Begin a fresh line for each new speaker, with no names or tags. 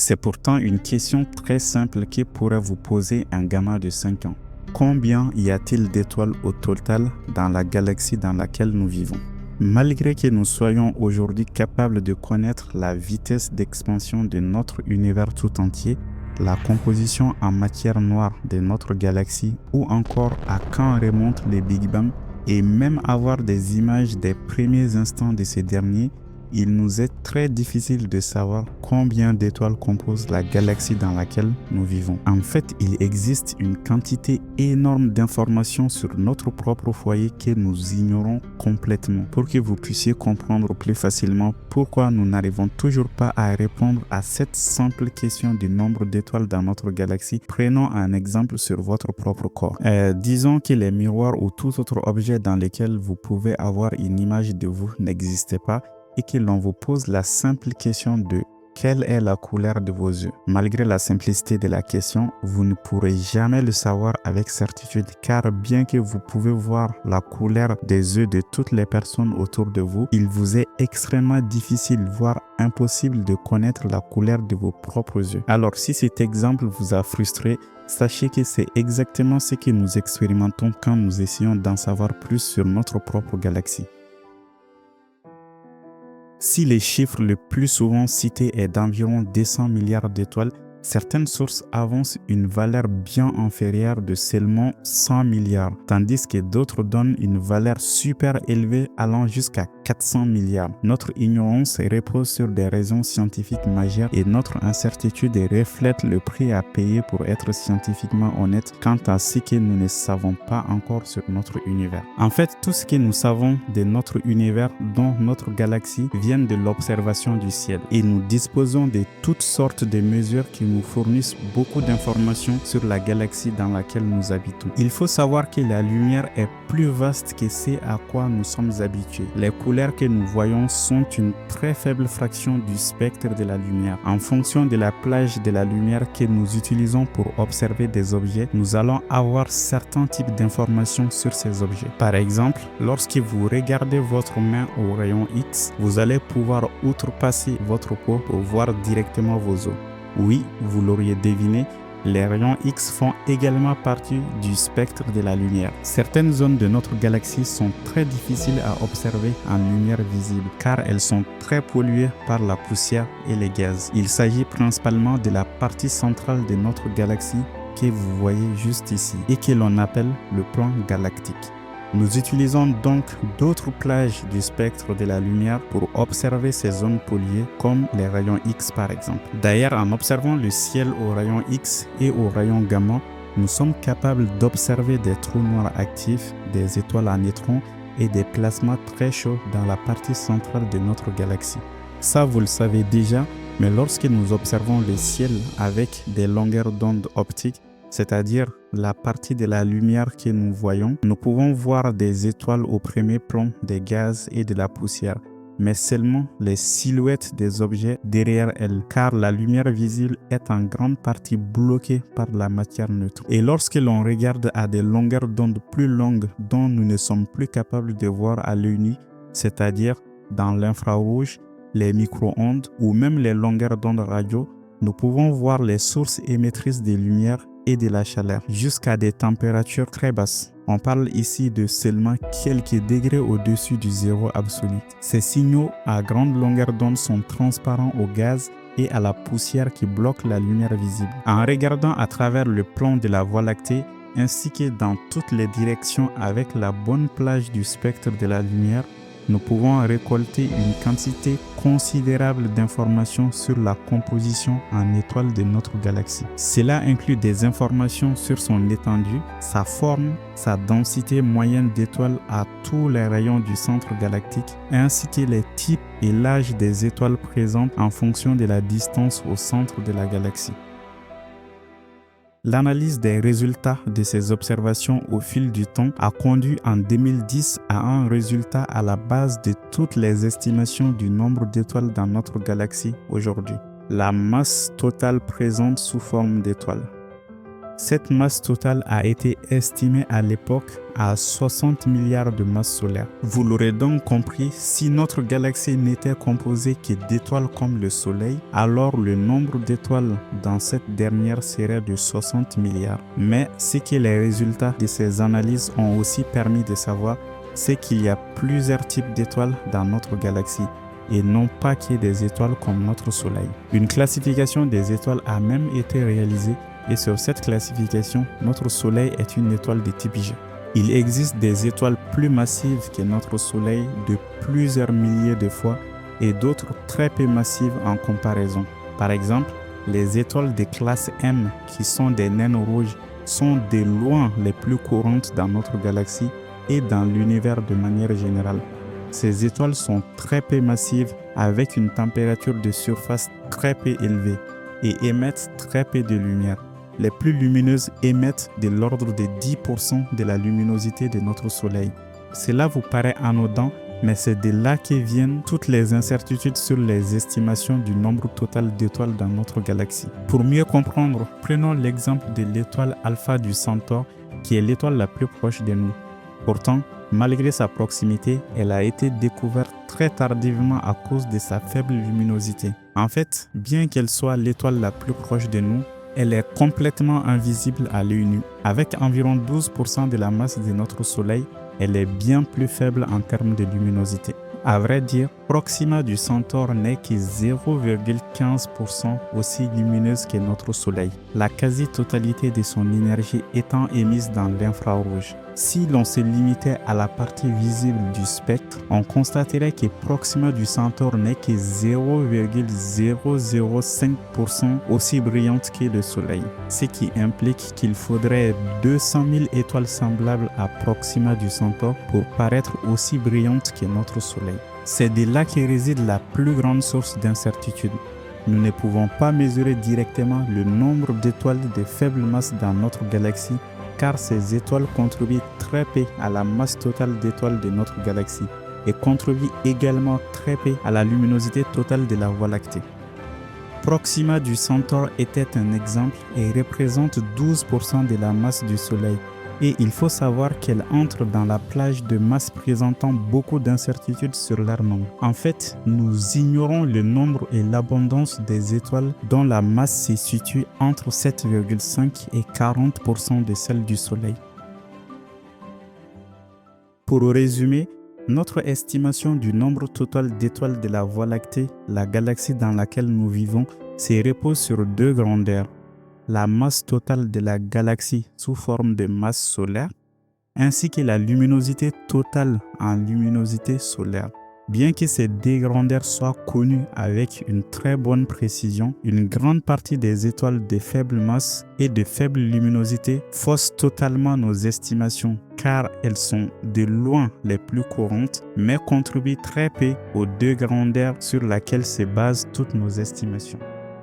C'est pourtant une question très simple qui pourrait vous poser un gamin de 5 ans. Combien y a-t-il d'étoiles au total dans la galaxie dans laquelle nous vivons? Malgré que nous soyons aujourd'hui capables de connaître la vitesse d'expansion de notre univers tout entier, la composition en matière noire de notre galaxie ou encore à quand remontent les Big Bang et même avoir des images des premiers instants de ces derniers, il nous est très difficile de savoir combien d'étoiles composent la galaxie dans laquelle nous vivons. En fait, il existe une quantité énorme d'informations sur notre propre foyer que nous ignorons complètement. Pour que vous puissiez comprendre plus facilement pourquoi nous n'arrivons toujours pas à répondre à cette simple question du nombre d'étoiles dans notre galaxie, prenons un exemple sur votre propre corps. Disons que les miroirs ou tout autre objet dans lequel vous pouvez avoir une image de vous n'existait pas et que l'on vous pose la simple question de quelle est la couleur de vos yeux. Malgré la simplicité de la question, vous ne pourrez jamais le savoir avec certitude car bien que vous pouvez voir la couleur des yeux de toutes les personnes autour de vous, il vous est extrêmement difficile, voire impossible de connaître la couleur de vos propres yeux. Alors si cet exemple vous a frustré, sachez que c'est exactement ce que nous expérimentons quand nous essayons d'en savoir plus sur notre propre galaxie. Si le chiffre le plus souvent cité est d'environ 200 milliards d'étoiles, certaines sources avancent une valeur bien inférieure de seulement 100 milliards, tandis que d'autres donnent une valeur super élevée allant jusqu'à 400 milliards. Notre ignorance repose sur des raisons scientifiques majeures et notre incertitude reflète le prix à payer pour être scientifiquement honnête quant à ce que nous ne savons pas encore sur notre univers. En fait, tout ce que nous savons de notre univers, dont notre galaxie, vient de l'observation du ciel et nous disposons de toutes sortes de mesures qui nous fournissent beaucoup d'informations sur la galaxie dans laquelle nous habitons. Il faut savoir que la lumière est plus vaste que ce à quoi nous sommes habitués. Les couleurs que nous voyons sont une très faible fraction du spectre de la lumière. En fonction de la plage de la lumière que nous utilisons pour observer des objets, nous allons avoir certains types d'informations sur ces objets. Par exemple, lorsque vous regardez votre main au rayon X, vous allez pouvoir outrepasser votre peau pour voir directement vos os. Oui, vous l'auriez deviné, les rayons X font également partie du spectre de la lumière. Certaines zones de notre galaxie sont très difficiles à observer en lumière visible car elles sont très polluées par la poussière et les gaz. Il s'agit principalement de la partie centrale de notre galaxie que vous voyez juste ici et que l'on appelle le plan galactique. Nous utilisons donc d'autres plages du spectre de la lumière pour observer ces zones polluées comme les rayons X par exemple. D'ailleurs, en observant le ciel aux rayons X et aux rayons gamma, nous sommes capables d'observer des trous noirs actifs, des étoiles à neutrons et des plasmas très chauds dans la partie centrale de notre galaxie. Ça, vous le savez déjà, mais lorsque nous observons le ciel avec des longueurs d'onde optiques, c'est-à-dire la partie de la lumière que nous voyons, nous pouvons voir des étoiles au premier plan, des gaz et de la poussière, mais seulement les silhouettes des objets derrière elles, car la lumière visible est en grande partie bloquée par la matière neutre. Et lorsque l'on regarde à des longueurs d'onde plus longues dont nous ne sommes plus capables de voir à l'œil nu, c'est-à-dire dans l'infrarouge, les micro-ondes ou même les longueurs d'onde radio, nous pouvons voir les sources émettrices de lumière et de la chaleur jusqu'à des températures très basses. On parle ici de seulement quelques degrés au-dessus du zéro absolu. Ces signaux à grande longueur d'onde sont transparents au gaz et à la poussière qui bloquent la lumière visible. En regardant à travers le plan de la Voie lactée ainsi que dans toutes les directions avec la bonne plage du spectre de la lumière, nous pouvons récolter une quantité considérable d'informations sur la composition en étoiles de notre galaxie. Cela inclut des informations sur son étendue, sa forme, sa densité moyenne d'étoiles à tous les rayons du centre galactique, ainsi que les types et l'âge des étoiles présentes en fonction de la distance au centre de la galaxie. L'analyse des résultats de ces observations au fil du temps a conduit en 2010 à un résultat à la base de toutes les estimations du nombre d'étoiles dans notre galaxie aujourd'hui, la masse totale présente sous forme d'étoiles. Cette masse totale a été estimée à l'époque à 60 milliards de masses solaires. Vous l'aurez donc compris, si notre galaxie n'était composée que d'étoiles comme le Soleil, alors le nombre d'étoiles dans cette dernière serait de 60 milliards. Mais ce que les résultats de ces analyses ont aussi permis de savoir, c'est qu'il y a plusieurs types d'étoiles dans notre galaxie et non pas que des étoiles comme notre Soleil. Une classification des étoiles a même été réalisée et sur cette classification, notre Soleil est une étoile de type G. Il existe des étoiles plus massives que notre Soleil de plusieurs milliers de fois et d'autres très peu massives en comparaison. Par exemple, les étoiles de classe M qui sont des naines rouges sont de loin les plus courantes dans notre galaxie et dans l'univers de manière générale. Ces étoiles sont très peu massives avec une température de surface très peu élevée et émettent très peu de lumière. Les plus lumineuses émettent de l'ordre de 10% de la luminosité de notre Soleil. Cela vous paraît anodin, mais c'est de là que viennent toutes les incertitudes sur les estimations du nombre total d'étoiles dans notre galaxie. Pour mieux comprendre, prenons l'exemple de l'étoile Alpha du Centaure, qui est l'étoile la plus proche de nous. Pourtant, malgré sa proximité, elle a été découverte très tardivement à cause de sa faible luminosité. En fait, bien qu'elle soit l'étoile la plus proche de nous, elle est complètement invisible à l'œil nu. Avec environ 12% de la masse de notre Soleil, elle est bien plus faible en termes de luminosité. À vrai dire, Proxima du Centaure n'est que 0,15% aussi lumineuse que notre Soleil, la quasi-totalité de son énergie étant émise dans l'infrarouge. Si l'on se limitait à la partie visible du spectre, on constaterait que Proxima du Centaure n'est que 0,005% aussi brillante que le Soleil, ce qui implique qu'il faudrait 200 000 étoiles semblables à Proxima du Centaure pour paraître aussi brillante que notre Soleil. C'est de là que réside la plus grande source d'incertitude. Nous ne pouvons pas mesurer directement le nombre d'étoiles de faible masse dans notre galaxie, car ces étoiles contribuent très peu à la masse totale d'étoiles de notre galaxie et contribuent également très peu à la luminosité totale de la Voie lactée. Proxima du Centaure était un exemple et représente 12% de la masse du Soleil. Et il faut savoir qu'elle entre dans la plage de masse présentant beaucoup d'incertitudes sur leur nombre. En fait, nous ignorons le nombre et l'abondance des étoiles dont la masse se situe entre 7,5 et 40% de celle du Soleil. Pour résumer, notre estimation du nombre total d'étoiles de la Voie lactée, la galaxie dans laquelle nous vivons, se repose sur deux grandeurs. La masse totale de la galaxie sous forme de masse solaire, ainsi que la luminosité totale en luminosité solaire. Bien que ces deux grandeurs soient connues avec une très bonne précision, une grande partie des étoiles de faible masse et de faible luminosité faussent totalement nos estimations, car elles sont de loin les plus courantes, mais contribuent très peu aux deux grandeurs sur lesquelles se basent toutes nos estimations.